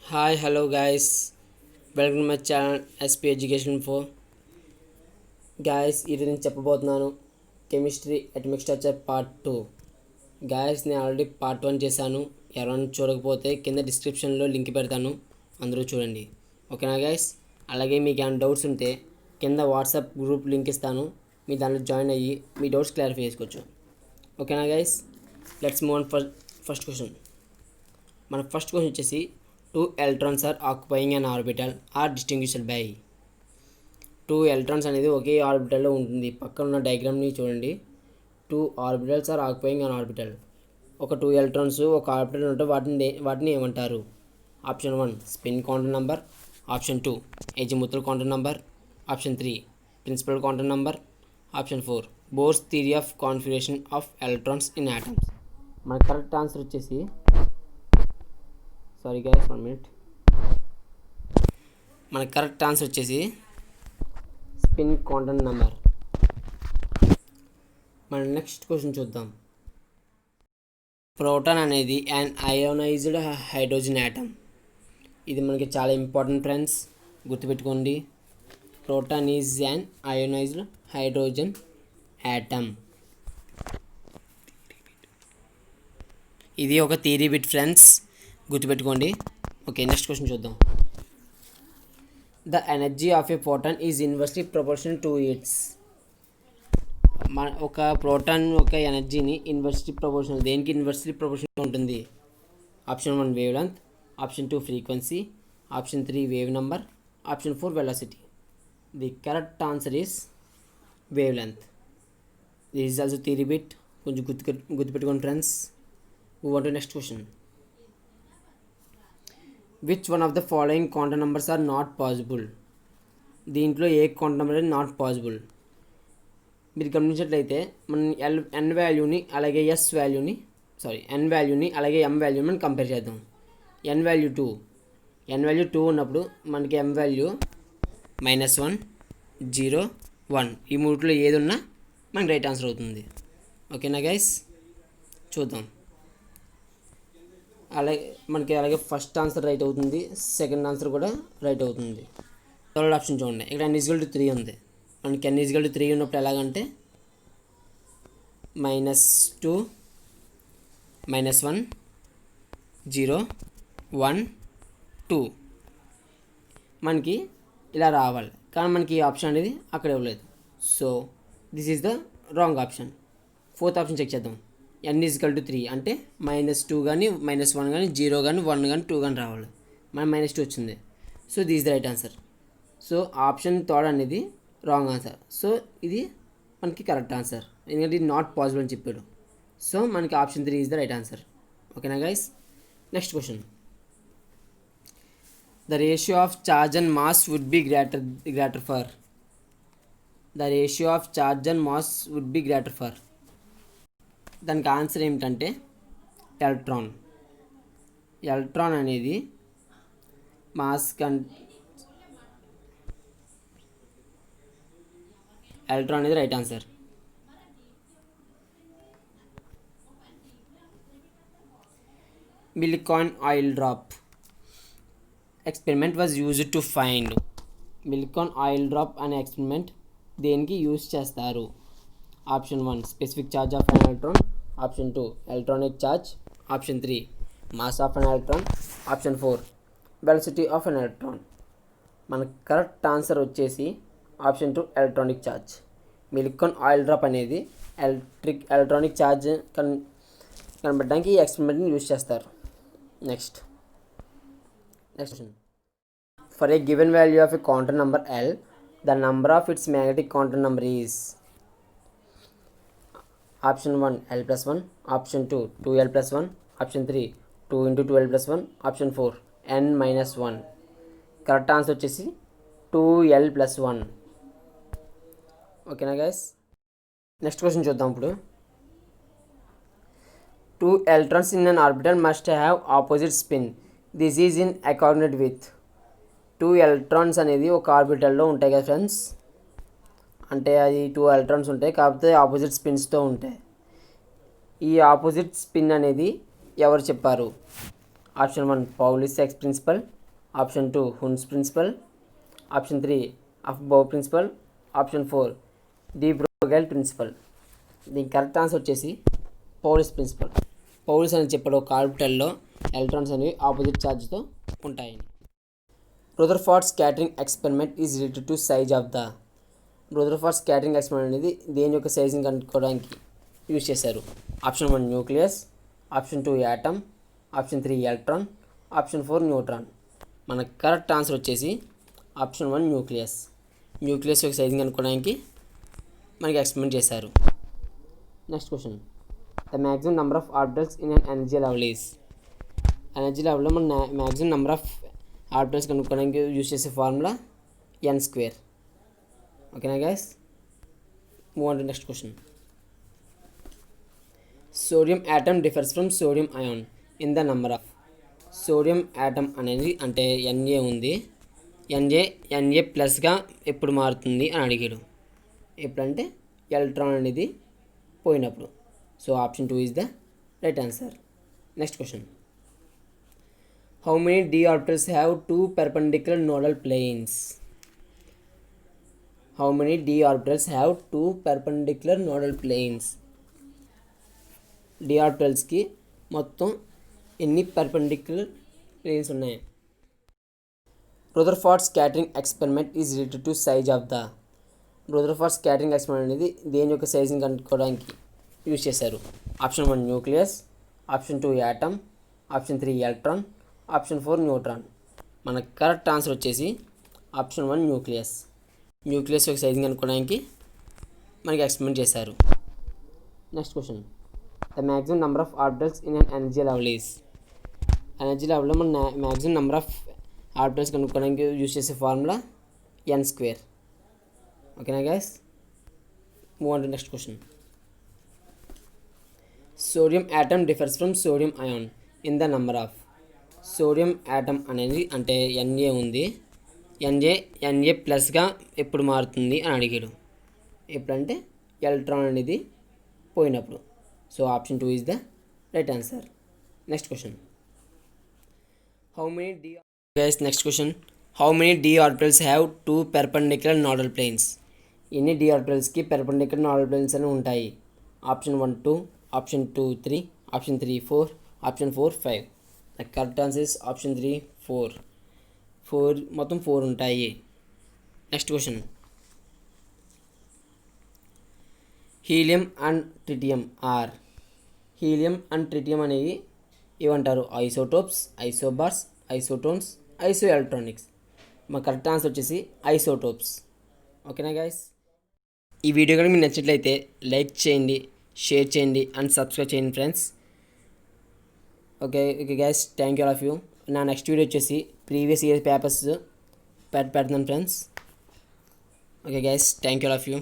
Hi hello guys, welcome to my channel SP education ఫో. Guys, ఈరోజు నేను చెప్పబోతున్నాను chemistry atomic structure part 2. Guys, నేను ఆల్రెడీ పార్ట్ 1 చేశాను. ఎవరైనా చూడకపోతే కింద డిస్క్రిప్షన్లో లింక్ పెడతాను, అందరూ చూడండి. ఓకేనా గాయస్? అలాగే మీకు ఏమైనా డౌట్స్ ఉంటే కింద వాట్సాప్ గ్రూప్ లింక్ ఇస్తాను, మీ దాంట్లో జాయిన్ అయ్యి మీ డౌట్స్ క్లారిఫై చేసుకోవచ్చు. ఓకేనా guys? Let's move on first question. మన ఫస్ట్ క్వశ్చన్ వచ్చేసి, two electrons are occupying an orbital are distinguished by. Two electrons అనేది ఒకే ఆర్బిటల్లో ఉంటుంది. పక్కన ఉన్న డయాగ్రామ్ని చూడండి. Two orbitals are occupying an orbital. ఒక టూ ఎలక్ట్రాన్స్ ఒక ఆర్బిటల్ ఉంటే వాటిని ఏమంటారు? Option 1 spin quantum number, option 2 azimuth quantum number, option 3 principal quantum number, option 4 Bohr's theory of configuration of electrons in atoms. మన కరెక్ట్ ఆన్సర్ వచ్చేసి, sorry guys 1 minute, మన correct answer వచ్చేసి spin quantum number. మన next question చూద్దాం. Proton అనేది an ionised hydrogen atom. ఇది మనకి చాలా ఇంపార్టెంట్ ఫ్రెండ్స్, గుర్తుపెట్టుకోండి. Proton is an ionised hydrogen atom. ఇది ఒక థియరీ బిట్ ఫ్రెండ్స్, గుర్తుపెట్టుకోండి. ఓకే, నెక్స్ట్ క్వశ్చన్ చూద్దాం. The energy of a proton is inversely proportional to its. ఒక ప్రోటాన్ యొక్క ఎనర్జీని ఇన్వర్స్లీ ప్రపోర్షనల్, దేనికి ఇన్వర్స్లీ ప్రపోర్షనల్ ఉంటుంది? Option 1 wave length, option 2 frequency, option 3 wave number, option 4 velocity. The correct answer is wave length. This is also theory bit, కొంచెం గుర్తుపెట్టుకోండి friends. Move on to next question. Which one of the following quantum numbers are not possible? దీంట్లో ఏ quantum number అనేది not possible? మీరు గమనించినట్లయితే మనం ఎన్ వాల్యూని అలాగే ఎన్ వాల్యూని అలాగే ఎం వాల్యూని మనం కంపేర్ చేద్దాం. ఎన్ వాల్యూ 2 ఉన్నప్పుడు మనకి ఎం వాల్యూ -1, 0, 1. ఈ మూడిలో ఏది ఉన్నా మనకి రైట్ ఆన్సర్ అవుతుంది. ఓకేనా గైస్? చూద్దాం. అలాగే ఫస్ట్ ఆన్సర్ రైట్ అవుతుంది, సెకండ్ ఆన్సర్ కూడా రైట్ అవుతుంది. థర్డ్ ఆప్షన్ చూడండి, ఇక్కడ n=3 ఉంది. మనకి n=3 ఉన్నప్పుడు ఎలాగంటే -2, -1, 0, 1, 2 మనకి ఇలా రావాలి. కానీ మనకి ఈ ఆప్షన్ అనేది అక్కడ ఇవ్వలేదు. So this is the wrong option. Fourth option check చేద్దాం. n=3 అంటే -2 కానీ -1 కానీ 0 కానీ 1 కానీ 2 కానీ రావాలి. మన -2 వచ్చింది. So this is the right answer. So option third అనేది రాంగ్ ఆన్సర్. సో ఇది మనకి కరెక్ట్ ఆన్సర్, ఎందుకంటే ఇది నాట్ పాసిబుల్ అని చెప్పాడు. సో మనకి option 3 is the right answer. ఓకేనా guys? Next question. The ratio of charge and mass would be greater for. The ratio of charge and mass would be greater for. దానికి answer ఏమిటంటే electron. Electron అనేది mass electron అనేది right answer. Millikan oil drop experiment was used to find. Millikan oil drop అనే experiment దేనికి use చేస్తారు? Option 1 specific charge of an electron, option 2 electronic charge, option 3 mass of an electron, option 4 velocity of an electron. మన correct answer వచ్చేసి option 2 electronic charge. Millikan oil drop అనేది electronic charge కనబడడానికి ఈ ఎక్స్పెరిమెంట్ని use చేస్తారు. Next for a given value of a quantum number L, the number of its magnetic quantum number is. Option 1 L+1, option 2 2L+1, option 3 2 × 2L+1, option 4 n-1. Correct answer వచ్చేసి 2L+1. ఓకేనా guys? Next question చూద్దాం. ఇప్పుడు 2 electrons in an orbital must have opposite spin. This is in accordance with. 2 electrons అనేది ఒక ఆర్బిటల్లో ఉంటాయి కదా friends. అంటే అది 2 ఎలక్ట్రాన్స్ ఉంటాయి, కాకపోతే ఆపోజిట్ స్పిన్స్తో ఉంటాయి. ఈ ఆపోజిట్ స్పిన్ అనేది ఎవరు చెప్పారు? Option 1 Pauli's ex principle, option 2 Hund's principle, option 3 Aufbau principle, option 4 de Broglie principle. దీనికి కరెక్ట్ ఆన్సర్ వచ్చేసి పౌలిస్ ప్రిన్సిపల్. పౌలిస్ అని చెప్పాడు ఒక ఆర్బిటల్లో ఎలక్ట్రాన్స్ అనేవి ఆపోజిట్ ఛార్జ్తో ఉంటాయి. Rutherford scattering experiment is related to size of the. Rutherford scattering experiment అనేది దేని యొక్క సైజుని కనుక్కోవడానికి యూజ్ చేశారు. Option 1 nucleus, option 2 atom, option 3 electron, option 4 neutron. మన కరెక్ట్ ఆన్సర్ వచ్చేసి ఆప్షన్ 1 న్యూక్లియస్. న్యూక్లియస్ యొక్క సైజుని కనుక్కోవడానికి మనకి ఎక్స్పెరిమెంట్ చేశారు. Next question, the maximum number of orbitals in an energy level is. Energy లెవెల్లో మన మ్యాక్సిమం నెంబర్ ఆఫ్ ఆర్బిటల్స్ కనుక్కోవడానికి యూజ్ చేసే ఫార్ములా n². ఓకేనా guys, move on to next question. Sodium atom differs from sodium ion in the number of. Sodium atom అనేది అంటే Na ఉంది, Na ప్లస్గా ఎప్పుడు మారుతుంది అని అడిగాడు. ఎప్పుడంటే ఎలక్ట్రాన్ అనేది పోయినప్పుడు. So option 2 is the right answer. Next question, how many d orbitals have two perpendicular nodal planes? How many d orbitals have two perpendicular nodal planes? d orbitalsకి మొత్తం ఎన్ని పర్పెండిక్యులర్ ప్లేన్స్ ఉన్నాయి? Rutherford scattering experiment is related to size of the. Rutherford scattering experiment అనేది దేని యొక్క సైజుని కనుక్కోవడానికి use చేశారు. Option 1 nucleus, option 2 atom, option 3 electron, option 4 neutron. మన కరెక్ట్ ఆన్సర్ వచ్చేసి ఆప్షన్ 1 న్యూక్లియస్. న్యూక్లియస్ యొక్క సైజుని కనుక్కోవడానికి మనకి ఎక్స్పెరిమెంట్ చేశారు. Next question, the maximum number of orbitals in an energy level is. Energy లెవెల్లో మన మ్యాక్సిమం నెంబర్ ఆఫ్ ఆర్బిటల్స్ కనుక్కోవడానికి యూజ్ చేసే ఫార్ములా n². ఓకేనా guys, move on to next question. Sodium atom differs from sodium ion in the number of. Sodium atom అనేది అంటే Na ఉంది, Na ప్లస్గా ఎప్పుడు మారుతుంది అని అడిగాడు. ఎప్పుడంటే ఎలక్ట్రాన్ అనేది పోయినప్పుడు. So option 2 is the right answer. Next question, how many next question, how many d orbitals have two perpendicular nodal planes? ఎన్ని d orbitalsకి పెర్పెండిక్యులర్ నోడల్ ప్లేన్స్ అని ఉంటాయి? Option 1 2, option 2 3, option 3 4, option 4 5. The correct answer is option 3 4. మొత్తం 4 ఉంటాయి. Next question, helium and tritium are. Helium and tritium అనేవి ఏమంటారు? Isotopes, isobars, isotones, ఐసో electronics. మా correct answer వచ్చేసి ఐసోటోప్స్. ఓకేనా గైస్, ఈ వీడియో కనుక మీకు నచ్చినట్లయితే లైక్ చేయండి, షేర్ చేయండి అండ్ సబ్స్క్రైబ్ చేయండి friends. Okay guys, thank you all of you. నా నెక్స్ట్ వీడియో వచ్చేసి ప్రీవియస్ ఇయర్ పేపర్స్ పెడతాను friends. Okay guys, thank you all of you.